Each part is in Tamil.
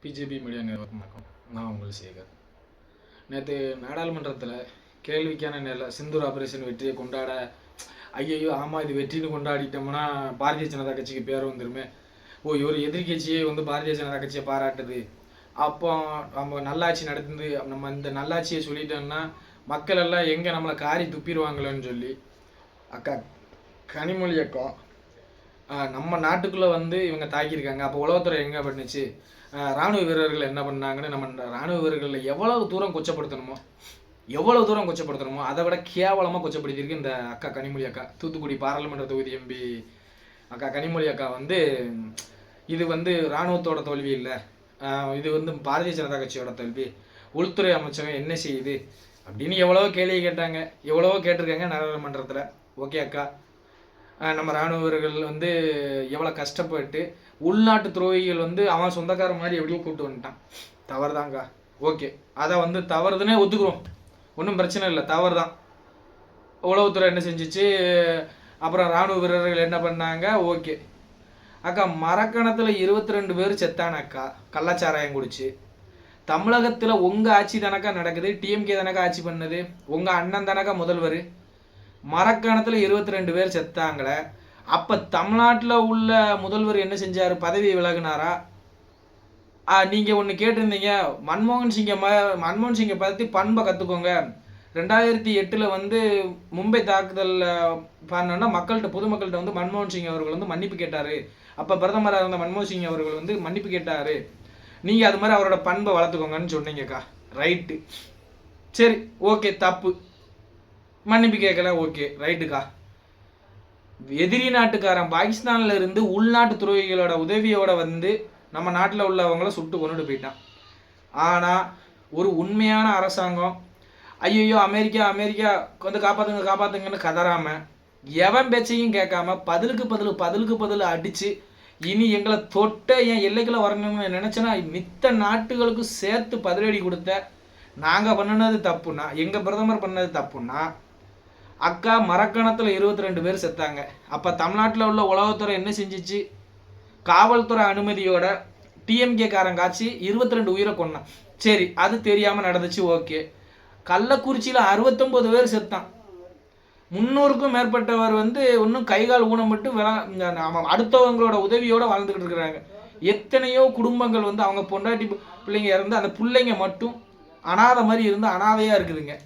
பிஜேபி மீடியா நிறுவனம் வணக்கம். நான் உங்கள் சேகர். நேற்று நாடாளுமன்றத்தில் கேள்விக்கான நேரில் சிந்தூர் ஆபரேஷன் வெற்றியை கொண்டாட ஐயோ ஆமாம் இது வெற்றின்னு கொண்டாடிட்டோம்னா பாரதிய ஜனதா கட்சிக்கு பேர் வந்துருமே, ஒரு எதிரி கட்சியே பாரதிய ஜனதா கட்சியை பாராட்டுது, அப்போ நம்ம நல்லாட்சி நடந்து நம்ம இந்த நல்லாட்சியை சொல்லிட்டோம்னா மக்கள் எல்லாம் எங்கே நம்மளை காரி துப்பிடுவாங்களோன்னு சொல்லி அக்கா கனிமொழி அக்கா நம்ம நாட்டுக்குள்ளே இவங்க தாக்கியிருக்காங்க. அப்போ உளவுத்துறை எங்கே பண்ணுச்சு, இராணுவ வீரர்கள் என்ன பண்ணாங்கன்னு நம்ம இராணுவ வீரர்களில் எவ்வளவு தூரம் கொச்சப்படுத்தணுமோ அதை விட கேவலமாக கொச்சப்படுத்தியிருக்கு இந்த அக்கா கனிமொழி அக்கா. தூத்துக்குடி பாராளுமன்ற தொகுதி எம்பி அக்கா கனிமொழி அக்கா இது இராணுவத்தோட தோல்வி இல்லை, இது பாரதிய ஜனதா கட்சியோட தோல்வி, உள்துறை அமைச்சகம் என்ன செய்யுது அப்படின்னு எவ்வளவோ கேள்வி கேட்டாங்க, எவ்வளவோ கேட்டிருக்காங்க நாடாளுமன்றத்தில். ஓகே அக்கா, நம்ம இராணுவ வீரர்கள் எவ்வளோ கஷ்டப்பட்டு உள்நாட்டு துரோகிகள் அவன் சொந்தக்கார மாதிரி எப்படியும் கூப்பிட்டு வந்துட்டான், தவறு தாங்க்கா. ஓகே, அதை தவறுதுன்னே ஒத்துக்குறோம், ஒன்றும் பிரச்சனை இல்லை, தவறு தான். உளவுத்துறை என்ன செஞ்சிச்சு, அப்புறம் இராணுவ வீரர்கள் என்ன பண்ணாங்க. ஓகே அக்கா, மரக்கணத்தில் 22 பேர் செத்தான அக்கா கள்ளச்சாராயம் குடிச்சு. தமிழகத்தில் உங்கள் ஆட்சி தானக்கா நடக்குது, டிஎம்கே தானக்கா ஆட்சி பண்ணது, உங்கள் அண்ணன் தானக்கா முதல்வர். மரக்கணத்தில் 22 பேர் செத்தாங்களே, அப்போ தமிழ்நாட்டில் உள்ள முதல்வர் என்ன செஞ்சார், பதவி விலகினாரா? நீங்கள் ஒன்று கேட்டிருந்தீங்க, மன்மோகன் சிங்கை பற்றி பண்பை கற்றுக்கோங்க. 2008 மும்பை தாக்குதலில் பண்ணோன்னா பொதுமக்கள்கிட்ட மன்மோகன் சிங் அவர்கள் மன்னிப்பு கேட்டார். அப்போ பிரதமராக இருந்த மன்மோகன் சிங் அவர்கள் மன்னிப்பு கேட்டார். நீங்கள் அது மாதிரி அவரோட பண்பை வளர்த்துக்கோங்கன்னு சொன்னீங்கக்கா. ரைட்டு, சரி, ஓகே, தப்பு, மன்னிப்பு கேட்கல, ஓகே, ரைட்டுக்கா. எதிரி நாட்டுக்காரன் பாகிஸ்தானில் இருந்து உள்நாட்டு துரோகிகளோட உதவியோட நம்ம நாட்டில் உள்ளவங்கள சுட்டு கொண்டுட்டு போயிட்டான். ஆனால் ஒரு உண்மையான அரசாங்கம் ஐயோ அமெரிக்கா காப்பாற்றுங்கன்னு கதறாமல் எவன் பேச்சையும் கேட்காம பதிலுக்கு பதில் அடித்து இனி எங்களை தொட்ட என் எல்லைக்குள்ள வரணும்னு நினச்சேன்னா மித்த நாட்டுகளுக்கு சேர்த்து பதிலடி கொடுத்த நாங்கள் பண்ணினது தப்புன்னா, எங்கள் பிரதமர் பண்ணது தப்புன்னா, அக்கா மரக்கணத்தில் 22 பேர் செத்தாங்க. அப்போ தமிழ்நாட்டில் உள்ள உளவுத்துறை என்ன செஞ்சிச்சு, காவல்துறை அனுமதியோட டிஎம்கே காரன் காட்சி 22 உயிரை கொண்டான். சரி, அது தெரியாமல் நடந்துச்சு, ஓகே. கள்ளக்குறிச்சியில் 69 பேர் செத்தான், 300க்கும் மேற்பட்டவர் இன்னும் கைகால் ஊனப்பட்டு அடுத்தவங்களோட உதவியோட வாழ்ந்துக்கிட்டு இருக்கிறாங்க. எத்தனையோ குடும்பங்கள் அவங்க பொண்டாட்டி பிள்ளைங்க இருந்து அந்த பிள்ளைங்க மட்டும் அனாதை மாதிரி இருந்து அனாதையாக இருக்குதுங்க.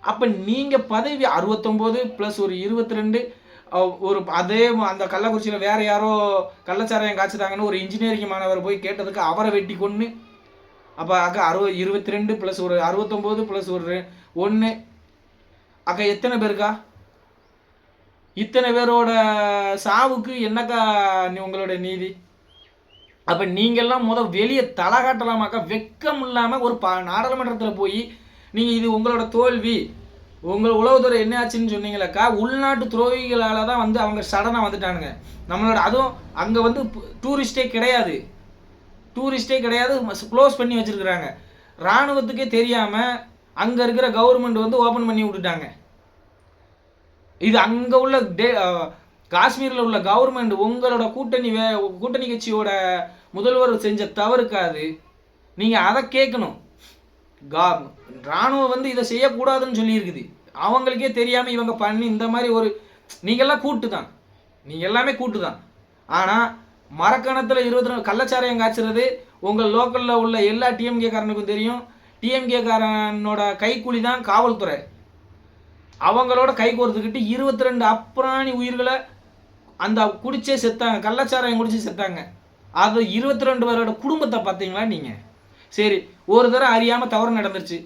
அப்போ நீங்கள் பதவி 69 + ஒரு 22 ஒரு அதே அந்த கள்ளக்குறிச்சியில் வேறு யாரோ கள்ளச்சாராயம் காய்ச்சிட்டாங்கன்னு ஒரு இன்ஜினியரிங் மாணவர் போய் கேட்டதுக்கு அவரை வெட்டி கொண்டு, அப்போ அக்கா 22 + ஒரு 69 + ஒரு 1 அக்கா எத்தனை பேருக்கா? இத்தனை பேரோட சாவுக்கு என்னக்கா உங்களோட நீதி? அப்போ நீங்கள்லாம் வெளியே தலை காட்டலாமாக்கா? வெக்கம் இல்லாமல் ஒரு நாடாளுமன்றத்தில் போய் நீங்கள் இது உங்களோட தோல்வி, உங்கள் உளவுத்துறை என்ன ஆச்சுன்னு சொன்னீங்களாக்கா. உள்நாட்டு துரோகிகளால் தான் அவங்க சடனாக வந்துட்டானுங்க நம்மளோட. அதுவும் அங்கே டூரிஸ்டே கிடையாது, க்ளோஸ் பண்ணி வச்சுருக்குறாங்க. இராணுவத்துக்கே தெரியாமல் அங்கே இருக்கிற கவர்மெண்ட் ஓப்பன் பண்ணி விட்டுட்டாங்க. இது அங்கே உள்ள காஷ்மீரில் உள்ள கவர்மெண்ட் உங்களோட கூட்டணி கட்சியோட முதல்வர் செஞ்ச தவறுக்காது, நீங்கள் அதை கேட்கணும். இராணுவம் இதை செய்யக்கூடாதுன்னு சொல்லியிருக்குது, அவங்களுக்கே தெரியாமல் இவங்க பண்ணி இந்த மாதிரி ஒரு நீங்கள்லாம் நீங்கள் எல்லாமே கூட்டு தான். ஆனால் மரக்கணத்தில் 22 கள்ளச்சாராயம் காய்ச்சறது உங்கள் லோக்கலில் உள்ள எல்லா டிஎம்கே காரனுக்கும் தெரியும். டிஎம்கே காரனோட கைக்கூலி தான் காவல்துறை. அவங்களோட கை கோர்த்துக்கிட்டு 22 அப்புறாணி உயிர்களை அந்த குடிச்சே செத்தாங்க, கள்ளச்சாராயம் குடிச்சு செத்தாங்க. அது 22 பேரோட குடும்பத்தை பார்த்தீங்களா நீங்கள்? சரி, ஒரு தடவை அறியாமல் தவறு நடந்துருச்சு,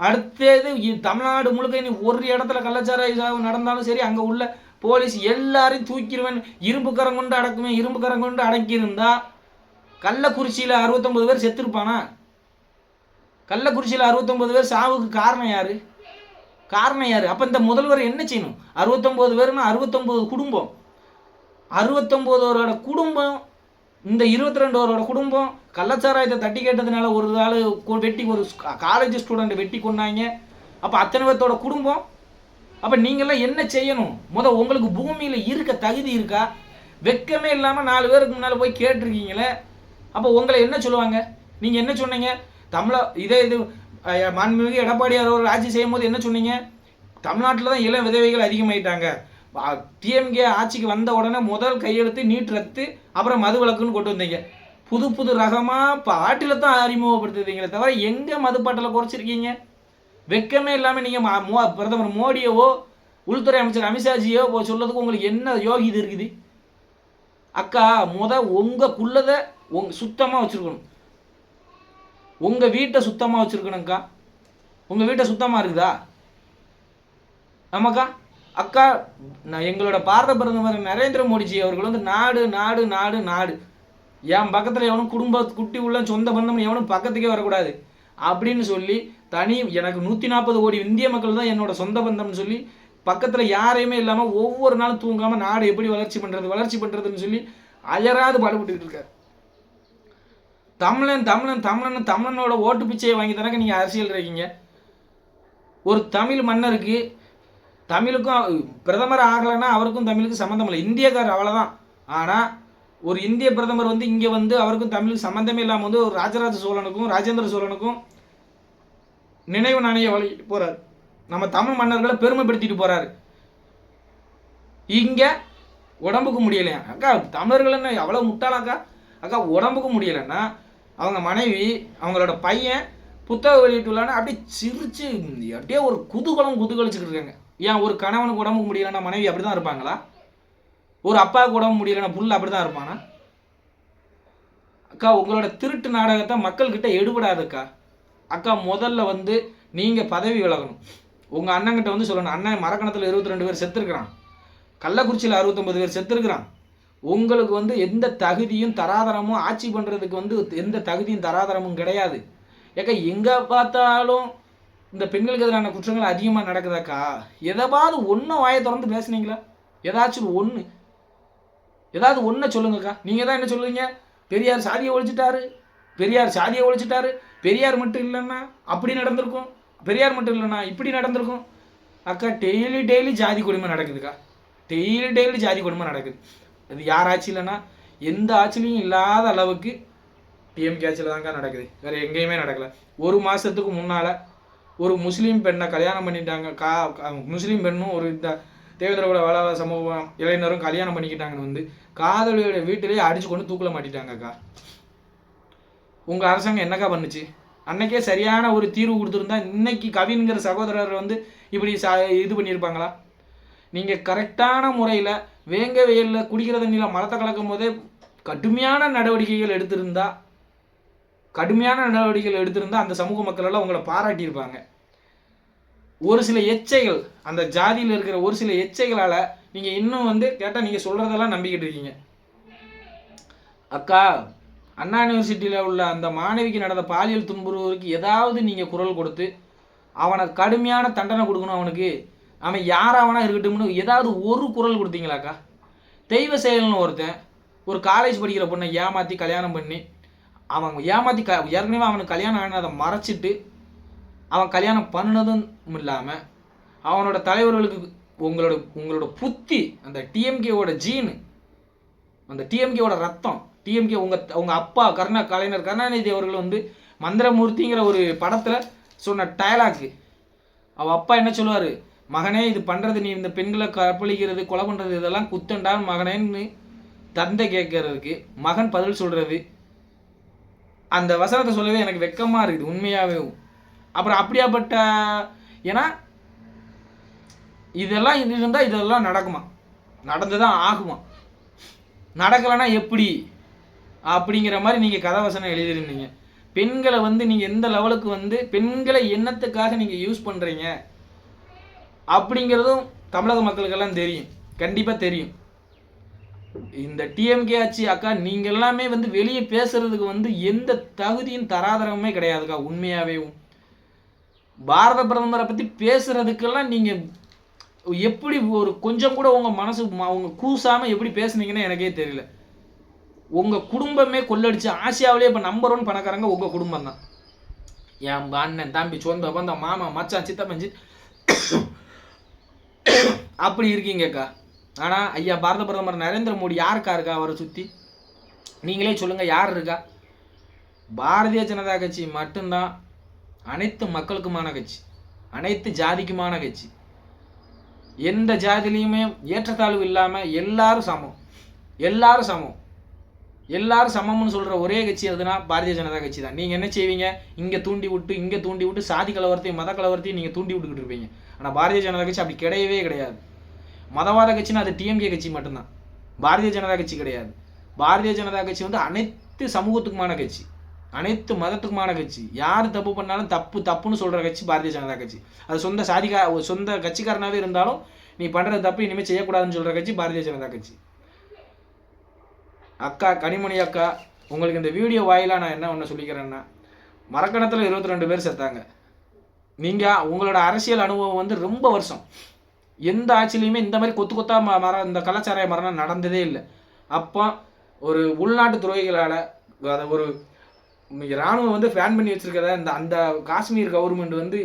அடுத்தது தமிழ்நாடு முழுக்க நீ ஒரு இடத்துல கள்ளச்சாராய நடந்தாலும் சரி, அங்கே உள்ள போலீஸ் எல்லாரையும் தூக்கிடுவேன், இரும்பு கரம் கொண்டு அடக்கியிருந்தா கள்ளக்குறிச்சியில் 69 பேர் செத்துருப்பானா? கள்ளக்குறிச்சியில் 69 பேர் சாவுக்கு காரணம் யார்? அப்போ இந்த முதல்வர் என்ன செய்யணும்? 69 பேர்னா 69 குடும்பம், 69ஓட குடும்பம், இந்த 22ஓட குடும்பம் கள்ளச்சாராயத்தை தட்டி கேட்டதுனால ஒரு ஆள் வெட்டி, ஒரு காலேஜ் ஸ்டூடெண்ட் வெட்டி கொண்டாங்க. அப்போ அத்தனை பேர்த்தோட குடும்பம். அப்போ நீங்கள்லாம் என்ன செய்யணும்? உங்களுக்கு பூமியில் இருக்க தகுதி இருக்கா? வெக்கமே இல்லாமல் 4 பேருக்கு முன்னால் போய் கேட்டிருக்கீங்களே, அப்போ உங்களை என்ன சொல்லுவாங்க? நீங்கள் என்ன சொன்னீங்க? இது மாண்புமிகு எடப்பாடியார் அவர்கள் ஆட்சி செய்யும் போது என்ன சொன்னீங்க? தமிழ்நாட்டில் தான் இளம் விதவைகள் அதிகமாயிட்டாங்க. டிஎம்கே ஆட்சிக்கு வந்த உடனே முதல் கையெழுத்து நீட் ரத்து, அப்புறம் மது விலக்குன்னு கொண்டு வந்தீங்க. புது புது ரகமாக பாட்டில் தான் அறிமுகப்படுத்துறீங்களே தவிர எங்கே மதுப்பாட்டில் குறைச்சிருக்கீங்க? வெக்கமே இல்லாமல் நீங்கள் பிரதமர் மோடியவோ உள்துறை அமைச்சர் அமித்ஷாஜியோ சொல்றதுக்கு உங்களுக்கு என்ன யோகி இது இருக்குது? அக்கா, உங்களுக்குள்ளதை சுத்தமாக வச்சுருக்கணும். உங்கள் வீட்டை சுத்தமாக வச்சுருக்கணுங்க்கா. உங்கள் வீட்டை சுத்தமாக இருக்குதா? ஆமாக்கா. அக்கா, எங்களோட பாரத பிரதமர் நரேந்திர மோடிஜி அவர்கள் வந்து நாடு நாடு நாடு நாடு, என் பக்கத்தில் எவனும் குட்டி உள்ள சொந்த பந்தம் எவனும் பக்கத்துக்கே வரக்கூடாது அப்படின்னு சொல்லி எனக்கு 140 கோடி இந்திய மக்கள் தான் என்னோட சொந்த பந்தம்னு சொல்லி பக்கத்தில் யாரையுமே இல்லாமல் ஒவ்வொரு நாளும் தூங்காமல் நாடு எப்படி வளர்ச்சி பண்ணுறதுன்னு சொல்லி அயராது பாடுபட்டுக்கிட்டு இருக்காரு. தமிழனோட ஓட்டு பிச்சையை வாங்கி தானே நீங்கள் அரசியல் இருக்கீங்க. ஒரு தமிழ் மன்னருக்கு தமிழுக்கும் பிரதமர் ஆகலைன்னா அவருக்கும் தமிழுக்கு சம்மந்தம் இல்லை, இந்தியக்காரர் அவ்வளோதான். ஆனால் ஒரு இந்திய பிரதமர் வந்து இங்கே வந்து அவருக்கும் தமிழுக்கு சம்மந்தமே இல்லாமல் வந்து ஒரு ராஜராஜ சோழனுக்கும் ராஜேந்திர சோழனுக்கும் நினைவு நாணய வழங்கிட்டு போகிறார். நம்ம தமிழ் மன்னர்களை பெருமைப்படுத்திட்டு போகிறாரு. இங்கே உடம்புக்கு முடியலையா அக்கா? தமிழர்கள்னு அவ்வளோ முட்டாளாக்கா? அக்கா, உடம்புக்கு முடியலைன்னா அவங்க மனைவி அவங்களோட பையன் புத்தக வெளியிட்டுள்ளான்னு அப்படியே சிரிச்சு அப்படியே ஒரு குதூகலிச்சுக்கிட்டு இருக்காங்க. ஏன் ஒரு கணவனுக்கு உடம்புக்கு முடியலைன்னா மனைவி அப்படி தான் இருப்பாங்களா? ஒரு அப்பாவுக்கு உடம்பு முடியலைன்னா புள்ள அப்படி தான் இருப்பானா? அக்கா, உங்களோட திருட்டு நாடகத்தை மக்கள்கிட்ட எடுபடாதுக்கா. அக்கா, முதல்ல வந்து நீங்கள் பதவி விலகணும். உங்கள் அண்ணங்கிட்ட வந்து சொல்லணும், அண்ணன் மரக்கணத்தில் 22 பேர் செத்துருக்கிறான், கள்ளக்குறிச்சியில் 69 பேர் செத்துருக்கிறான். உங்களுக்கு வந்து எந்த தகுதியும் தராதரமும் ஆட்சி பண்ணுறதுக்கு வந்து எந்த தகுதியும் தராதரமும் கிடையாது. ஏக்கா, எங்கே பார்த்தாலும் இந்த பெண்களுக்கு எதிரான குற்றங்கள் அதிகமாக நடக்குதாக்கா? எதாவது ஒன்றும் வாயை திறந்து பேசுனீங்களா? ஏதாச்சும் ஏதாவது ஒன்றை சொல்லுங்கக்கா. நீங்கள் தான் என்ன சொல்லுவீங்க? பெரியார் சாதியை ஒழிச்சிட்டாரு, பெரியார் மட்டும் இல்லைன்னா அப்படி நடந்திருக்கும், பெரியார் மட்டும் இல்லைன்னா இப்படி நடந்திருக்கும். அக்கா, டெய்லி ஜாதி கொடுமை நடக்குதுக்கா. டெய்லி ஜாதி கொடுமை நடக்குது. அது யார் ஆட்சி இல்லைன்னா எந்த ஆட்சிலையும் இல்லாத அளவுக்கு டிஎம்கே ஆட்சியில் தாங்க நடக்குது. வேறு எங்கேயுமே நடக்கலை. ஒரு மாதத்துக்கு முன்னால் ஒரு முஸ்லீம் பெண்ணை கல்யாணம் பண்ணிட்டாங்க. முஸ்லீம் பெண்ணும் ஒரு தேவேந்திரோட வள சமூகம் இளைஞரும் கல்யாணம் பண்ணிக்கிட்டாங்கன்னு வந்து காதலியோட வீட்டிலேயே அடிச்சு கொண்டு தூக்கில் மாட்டிட்டாங்கக்கா. உங்கள் அரசாங்கம் என்னக்கா பண்ணுச்சு? அன்னைக்கே சரியான ஒரு தீர்வு கொடுத்துருந்தா இன்னைக்கு கவின்கிற சகோதரர் வந்து இப்படி இது பண்ணியிருப்பாங்களா? நீங்கள் கரெக்டான முறையில் வேங்க வெயிலில் குடிக்கிற தண்ணியில் மலத்தை கலக்கும் போதே கடுமையான நடவடிக்கைகள் எடுத்திருந்தா அந்த சமூக மக்கள் எல்லாம் உங்களை பாராட்டியிருப்பாங்க. ஒரு சில எச்சைகள், அந்த ஜாதியில் இருக்கிற ஒரு சில எச்சைகளால் நீங்கள் இன்னும் வந்து கேட்டால் நீங்கள் சொல்கிறதெல்லாம் நம்பிக்கிட்டு இருக்கீங்க. அக்கா, அண்ணா யூனிவர்சிட்டியில் உள்ள அந்த மாணவிக்கு நடந்த பாலியல் துன்புறுவதற்கு ஏதாவது நீங்கள் குரல் கொடுத்து அவனை கடுமையான தண்டனை கொடுக்கணும், அவன் யாராவனா இருக்கட்டும்னு ஏதாவது ஒரு குரல் கொடுத்தீங்களாக்கா? தெய்வ செயல்னு ஒருத்தன் ஒரு காலேஜ் படிக்கிற பொண்ணை ஏமாற்றி கல்யாணம் பண்ணி ஏற்கனவே அவனுக்கு கல்யாணம் ஆனதை மறைச்சிட்டு அவன் கல்யாணம் பண்ணினதும் இல்லாமல் அவனோட தலைவர்களுக்கு உங்களோட புத்தி, அந்த டிஎம்கேவோட ஜீனு, அந்த டிஎம்கேவோட ரத்தம், டிஎம்கே உங்கள் அப்பா கலைஞர் கருணாநிதி அவர்கள் வந்து மந்திரமூர்த்திங்கிற ஒரு படத்தில் சொன்ன டயலாக்கு, அவள் அப்பா என்ன சொல்லுவார்? மகனே, இது பண்ணுறது நீ இந்த பெண்களை கற்பழிக்கிறது கொலை பண்ணுறது இதெல்லாம் குத்தண்டான் மகனேன்னு தந்தை கேட்கறதுக்கு மகன் பதில் சொல்கிறது. அந்த வசனத்தை சொல்லவே எனக்கு வெக்கமாக இருக்குது உண்மையாகவே. அப்புறம் அப்படியாப்பட்ட, ஏன்னா இதெல்லாம் இருந்தால் இதெல்லாம் நடக்குமா? நடந்து தான் ஆகுமா? நடக்கலைன்னா எப்படி அப்படிங்கிற மாதிரி நீங்கள் கதை வசனம் எழுதியிருந்தீங்க. பெண்களை வந்து நீங்கள் எந்த லெவலுக்கு வந்து பெண்களை என்னத்துக்காக நீங்கள் யூஸ் பண்ணுறீங்க அப்படிங்கிறதும் தமிழக மக்களுக்கெல்லாம் தெரியும், கண்டிப்பாக தெரியும். இந்த டிஎம்கே ஆட்சி அக்கா, நீங்கள் எல்லாமே வந்து வெளியே பேசுறதுக்கு வந்து எந்த தகுதியும் தராதரமே கிடையாதுக்கா. உண்மையாகவே பாரத பிரதமரை பற்றி பேசுறதுக்கெல்லாம் நீங்கள் எப்படி ஒரு கொஞ்சம் கூட உங்கள் மனசு அவங்க கூசாமல் எப்படி பேசுனீங்கன்னு எனக்கே தெரியல. உங்கள் குடும்பமே கொள்ளடிச்சு ஆசியாவிலே இப்போ நம்பர் 1 பணக்காரங்க உங்கள் குடும்பம் தான். என் அண்ணன் தம்பி சொந்த பந்தம் மாமா மச்சான் சித்தப்பஞ்சி அப்படி இருக்கீங்கக்கா. ஆனால் ஐயா பாரத பிரதமர் நரேந்திர மோடி யாருக்கா இருக்கா? அவரை சுற்றி நீங்களே சொல்லுங்கள், யார் இருக்கா? பாரதிய ஜனதா கட்சி மட்டும்தான் அனைத்து மக்களுக்குமான கட்சி, அனைத்து ஜாதிக்குமான கட்சி. எந்த ஜாதிலையுமே ஏற்றத்தாழ்வு இல்லாமல் எல்லாரும் சமம், எல்லாரும் சமம், எல்லாரும் சமம்னு சொல்கிற ஒரே கட்சி எதுனா பாரதிய ஜனதா கட்சி தான். நீங்கள் என்ன செய்வீங்க? இங்கே தூண்டி விட்டு சாதி கலவரத்தையும் மத கலவரத்தையும் நீங்கள் தூண்டி விட்டுக்கிட்டு இருப்பீங்க. ஆனால் பாரதிய ஜனதா கட்சி அப்படி கிடையவே கிடையாது. மதவாத கட்சின்னா அது டிஎம்கே கட்சி மட்டும்தான், பாரதிய ஜனதா கட்சி கிடையாது. பாரதிய ஜனதா கட்சி வந்து அனைத்து சமூகத்துக்குமான கட்சி, அனைத்து மதத்துக்குமான கட்சி. யார் தப்பு பண்ணாலும் தப்புன்னு சொல்கிற கட்சி பாரதிய ஜனதா கட்சி. அது சொந்த கட்சிக்காரனாகவே இருந்தாலும் நீ பண்ணுற தப்பு இனிமேல் செய்யக்கூடாதுன்னு சொல்கிற கட்சி பாரதிய ஜனதா கட்சி. அக்கா கனிமொழி அக்கா, உங்களுக்கு இந்த வீடியோ வாயிலாக நான் என்ன ஒன்று சொல்லிக்கிறேன்னா, மரக்கணத்தில் 22 பேர் செத்தாங்க. நீங்கள் உங்களோட அரசியல் அனுபவம் வந்து ரொம்ப வருஷம், எந்த ஆட்சியிலையுமே இந்த மாதிரி கொத்தா இந்த கலாச்சார மரணம் நடந்ததே இல்லை. அப்போ ஒரு உள்நாட்டு துறைகளால் அதை ஒரு இராணுவம் வந்து ஃபேன் பண்ணி வச்சிருக்கிறத அந்த காஷ்மீர் கவர்மெண்ட் வந்து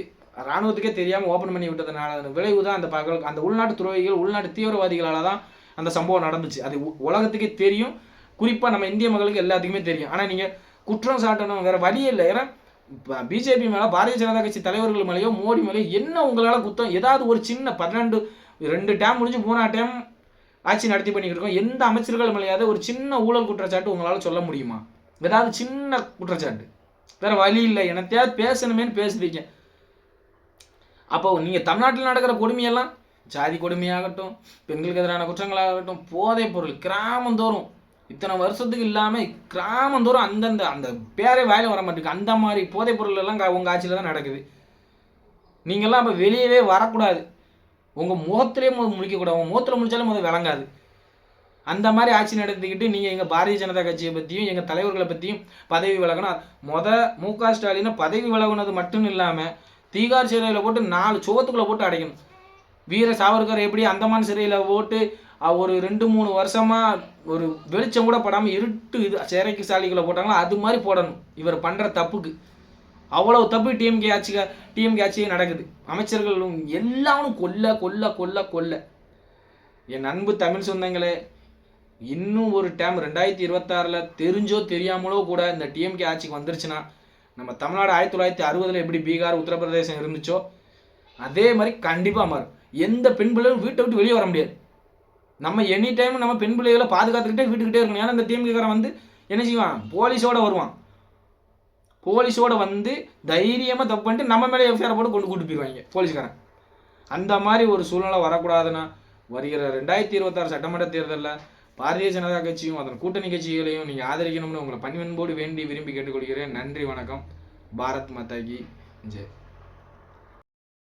இராணுவத்துக்கே தெரியாமல் ஓப்பன் பண்ணி விட்டதுனால விளைவு தான் அந்த உள்நாட்டு துறைகள், உள்நாட்டு தீவிரவாதிகளால் தான் அந்த சம்பவம் நடந்துச்சு. அது உலகத்துக்கே தெரியும், குறிப்பாக நம்ம இந்திய மக்களுக்கு எல்லாத்துக்குமே தெரியும். ஆனால் நீங்கள் குற்றம் சாட்டணும், வேறு வழியே இல்லை. ஏன்னா பிஜேபி மேலே, பாரதிய ஜனதா கட்சி தலைவர்கள் மேலேயோ மோடி மேலேயோ என்ன உங்களால் குத்தம்? ஏதாவது ஒரு சின்ன 2 டேம் முடிஞ்சு 3ஆம் டேம் ஆட்சி நடத்தி பண்ணிக்கிட்டு இருக்கோம், எந்த அமைச்சர்கள் மேலேயாவது ஒரு சின்ன ஊழல் குற்றச்சாட்டு உங்களால் சொல்ல முடியுமா? ஏதாவது சின்ன குற்றச்சாட்டு, வேறு வழி இல்லை. எனத்தையாவது பேசணுமேனு பேசுறீங்க. அப்போ நீங்கள் தமிழ்நாட்டில் நடக்கிற கொடுமையெல்லாம், ஜாதி கொடுமையாகட்டும், பெண்களுக்கு எதிரான குற்றங்களாகட்டும், போதைப் பொருள் கிராமந்தோறும் இத்தனை வருஷத்துக்கு இல்லாமல் கிராமந்தோறும் அந்த பேரே வாயில வர மாட்டேங்குது. அந்த மாதிரி போதைப் பொருள் எல்லாம் உங்கள் ஆட்சியில் தான் நடக்குது. நீங்கள்லாம் அப்போ வெளியவே வரக்கூடாது, உங்கள் முகத்திலே முழிக்கக்கூடாது. உங்கள் முகத்தில் முழிச்சாலும் முதல் விளங்காது. அந்த மாதிரி ஆட்சி நடத்திக்கிட்டு நீங்கள் எங்கள் பாரதிய ஜனதா கட்சியை பற்றியும் எங்கள் தலைவர்களை பற்றியும் பதவி விலகணும். மு.க. ஸ்டாலினை பதவி விலகுனது மட்டும் இல்லாமல் தீகார் சிறையில் போட்டு 4 சுவத்துக்குள்ளே போட்டு அடைக்கணும். வீர சாவர்கர் எப்படி அந்தமான் சிறையில் போட்டு ஒரு 2-3 வருஷமாக ஒரு வெளிச்சம் கூட படாமல் இருட்டு சிறைக்கு சாலிகளை போட்டாங்களோ அது மாதிரி போடணும் இவர் பண்ணுற தப்புக்கு. அவ்வளோ தப்பு டிஎம்கே ஆட்சியே நடக்குது. அமைச்சர்கள் எல்லாரும் கொல்ல. என் அன்பு தமிழ் சொந்தங்களே, இன்னும் ஒரு டேம் 2026 தெரிஞ்சோ தெரியாமலோ கூட இந்த டிஎம்கே ஆட்சிக்கு வந்துருச்சுன்னா, நம்ம தமிழ்நாடு 1960 எப்படி பீகார் உத்தரப்பிரதேசம் இருந்துச்சோ அதே மாதிரி கண்டிப்பாக மாறும். எந்த பெண் பிள்ளைகளும் வீட்டை விட்டு வெளியே வர முடியாது. நம்ம எனி டைம் நம்ம பெண் பிள்ளைகளை பாதுகாத்துக்கிட்டே வீட்டுக்கிட்டே இருக்கணும். ஏன்னா இந்த டிஎம்கேக்காரன் வந்து என்ன செய்வான்? போலீஸோட வருவான். போலீஸோட வந்து தைரியமாக தப்பு பண்ணிட்டு நம்ம மேலே எஃப்ஐஆர் போட்டு கூட்டு போயிடுவாங்க போலீஸ்காரன். அந்த மாதிரி ஒரு சூழ்நிலை வரக்கூடாதுன்னா வருகிற 2026 சட்டமன்ற தேர்தலில் பாரதிய ஜனதா கட்சியும் அதன் கூட்டணி கட்சிகளையும் நீங்கள் ஆதரிக்கணும்னு உங்களை பணிவன்போடு வேண்டி விரும்பி கேட்டுக்கொள்கிறேன். நன்றி, வணக்கம். பாரத் மாதா கி ஜெய்.